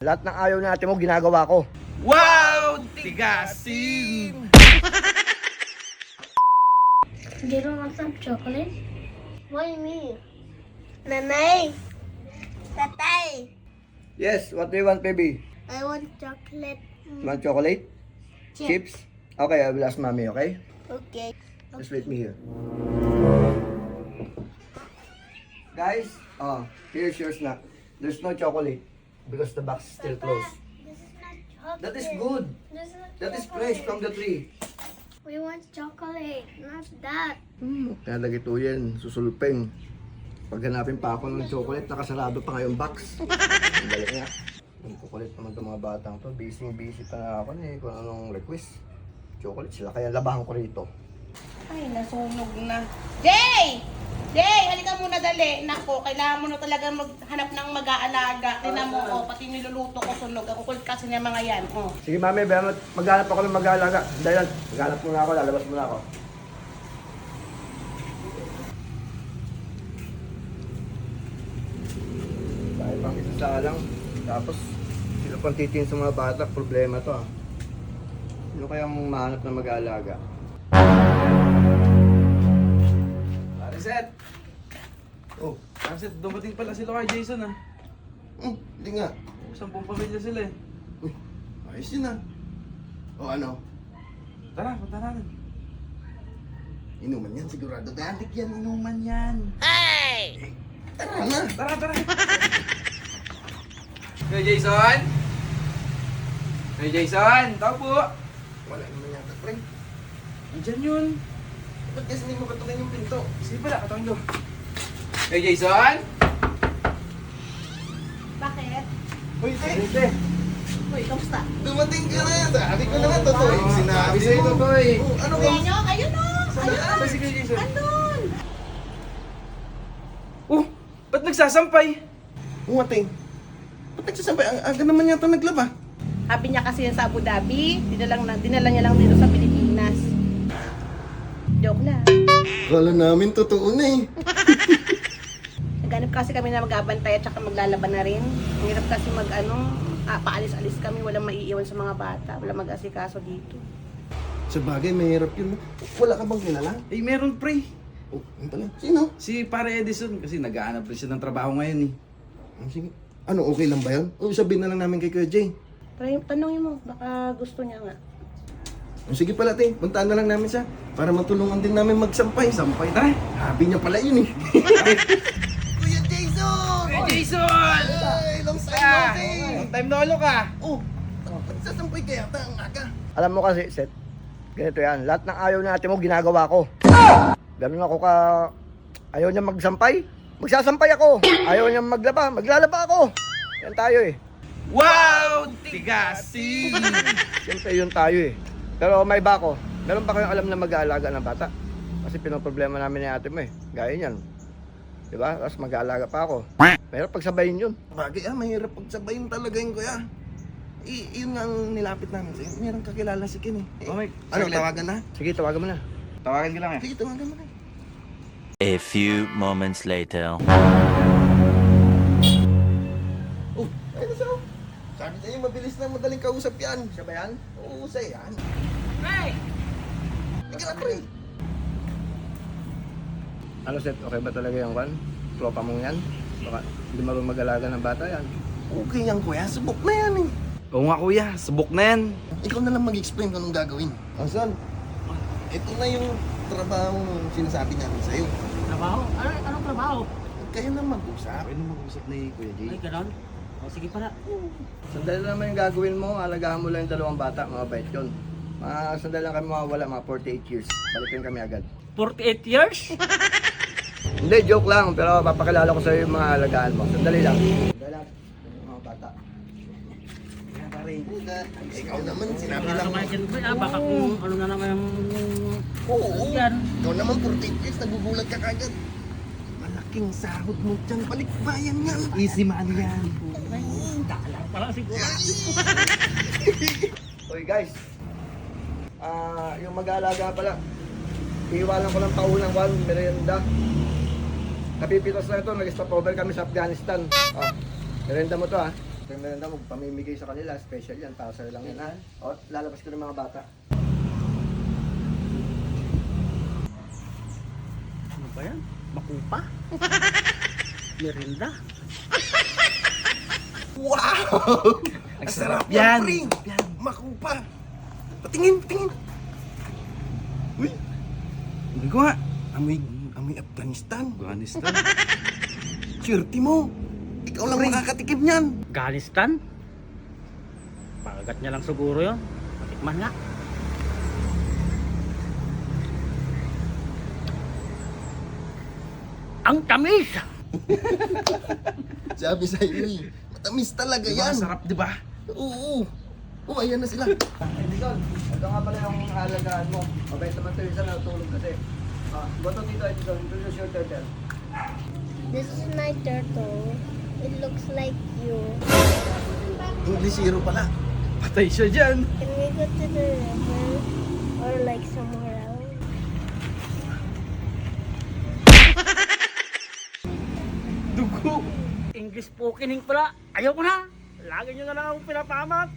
Lahat ng ayaw natin mo, ginagawa ko. Wow! Tigasin! You don't want some chocolate? What do you mean? Nanay! Tatay! Yes, what do you want, baby? I want chocolate. You want chocolate? Chips? Okay, I will ask mommy, okay? Okay. Just wait me here. Guys, here's your snack. There's no chocolate because the box is still closed. This is not chocolate. That is good. This is not That is chocolate. fresh from the tree. We want chocolate, not that. Nalagay ito yan, susulpeng. Paghanapin pa ako ng chocolate, nakasarado pa ngayong box. Ang galing nga. Ang kukulit naman itong mga batang to. Busy pa na ako eh, kung anong request. Chocolate sila, kaya labahan ko rito. Ay, nasunog na. Jay! Jay, halika muna dali. Nako, kailangan mo na talaga maghanap ng mag-aalaga. Tingnan mo, oh, pati niluluto ko sunog. Ang kukulit kasi niya mga yan. Oh. Sige mami, maghanap ako ng mag-aalaga. Dahil maghanap muna ako, lalabas muna ako. Dahil pang isa lang. Tapos, sila pang titiin sa mga bata, problema to ah. Sino kayang mahanap ng mag-aalaga? Reset! Oh, Reset, dumating pala sila kay Jason ah. hindi nga. Sampung pamilya sila eh. Uy, ayos yun ah. O ano? Tara, punta natin. Inuman yan sigurado. Adik yan, inuman yan. Tara na! Tara, tara! Hey Jason! Hey Jason! Tao po! Wala naman yata, pre. Andyan yun. Ba't kasi hindi mo katukin yung pinto? Sige pala, katawin ko. Hey Jason! Bakit? Uy, Hindi. Uy, kamusta? dumating ka na yan. Sabi ko na nga, totoo yung sinabi sa'yo, mo. Totoy. Oh, ano Kuya ka? nyo, ayun o! Saan si Kuya Jason? Andun! Oh, ba't nagsasampay? Umating. Ba't nagsasabi? Ang aga naman yata naglaba. Sabi niya kasi yan sa Abu Dhabi, dinala niya lang dito sa Pilipinas. Joke lang. Kala namin totoo na eh. Naghanap kasi kami na mag-abantay at saka maglalaban na rin. Ang hirap kasi paalis-alis kami, walang maiiwan sa mga bata, walang mag-asikaso dito. Sa bagay, mahirap yun. Wala ka bang kilala? Eh, meron pre. Oh, yun pala. Sino? Si Pare Edison, kasi naghahanap rin siya ng trabaho ngayon eh. Sige. Ano, okay lang ba yun? O sabihin na lang namin kay Kuya Jay. Tanongin mo, baka gusto niya nga. Sige pala, te. Puntaan na lang namin siya. Para matulungan din namin magsampay. Sampay, tara! Habi niya pala yun eh. Kuya Jason! Hey Jason! Ay, long time no see! Long time nolo ka! Oh, sasampay kaya ta ang aga. Alam mo kasi, Seth, ganito yan. Lahat ng ayaw natin mo, ginagawa ko. Ganun ako ka... Ayaw niya magsampay, magsasampay ako. Ayaw niya maglaba, maglalaba ako. Yan tayo eh. Wow! Tigasin! Siyempre yun tayo eh. Pero may iba ako. Meron pa kayong alam na mag-aalaga ng bata? Kasi pinoproblema namin ni ate mo eh. Gaya niyan. Diba? Tapos mag-aalaga pa ako. Mahirap pagsabayin yun. Bagay mahirap pagsabayin talaga yun kuya. Yun nga ang nilapit namin sa'yo. Meron kakilala si Ken eh. Oh, may Ano, saglit. tawagan na? Sige, tawagan mo na. Tawagan ko lang eh. Sige, tawagan mo na. A few moments later. Oh, ayun siya. Sabi sa'yo, mabilis lang, madaling kausap yan. Siya ba yan? Oo, siya yan. Hey! Sige na, pre. Ano, Seth? Okay ba talaga yung kan? Tropa mong yan? Baka hindi marunong mag-alaga ng bata yan. Okay yan, kuya. Subok na yan eh. Oo nga kuya, subok na yan. Ikaw na lang mag-explain kung anong gagawin. Asan? Ito na yung trabaho sinasabi namin sa'yo. Trabaho? Anong trabaho? Kayo na mag-usap. Pwede mag-usap na Kuya Jay. Ay, ganon? O, sige pala. Sandali naman yung gagawin mo. Alagaan mo lang yung dalawang bata. Mga bait yun. Sandali lang kami mawawala. Mga 48 years. Balikin kami agad. 48 years? Hindi, joke lang. Pero papakilala ko sa'yo yung mga alagaan mo. Sandali lang. Sandali lang. Mga bata. Kaya pare. Ikaw naman, sinabi Wala lang. naman dyan, boy, baka kung ano na naman yung... Oo. Yan. Ikaw naman, 48 years. Nagugulat ka kagad. Malaking sahod mo dyan. Balikbayan yan. Easy money yan. Daalang pala siguro. Oy guys. Yung mag-aalaga pala. Iiwanan ko ng paunang merienda. Napipitas na ito, nag-stopover kami sa Afghanistan. Merienda mo to ha. Ito yung merenda mo, pamimigay sa kanila, special yan, para sa'yo lang yan ha. O, lalabas ko ng mga bata. Ano ba yan? Makupa? Merinda? Wow! Ang sarap yan, pre! Makupa! Patingin, patingin! Uy! Hindi ko nga. Amoy Afghanistan. Afghanistan? Swerte mo! Ikaw lang makakatikim niyan! Afghanistan? Pakagat niya lang siguro yun. Matikman nga. Ang tamis! Sabi sa iyo eh. Matamis talaga yan. Masarap, di ba? Oo. Oo, ayan na sila. Edison, ito nga pala yung halagaan mo. Mabait naman ito yung isa natulog kasi. Goto dito, Edison, introduce your turtle. This is my turtle. It looks like you. English hero pala. Patay siya dyan. Can we go to the river or like somewhere else? Dugo. English spokening pala. Ayoko na. Lagi nyo na lang akong pinapamak.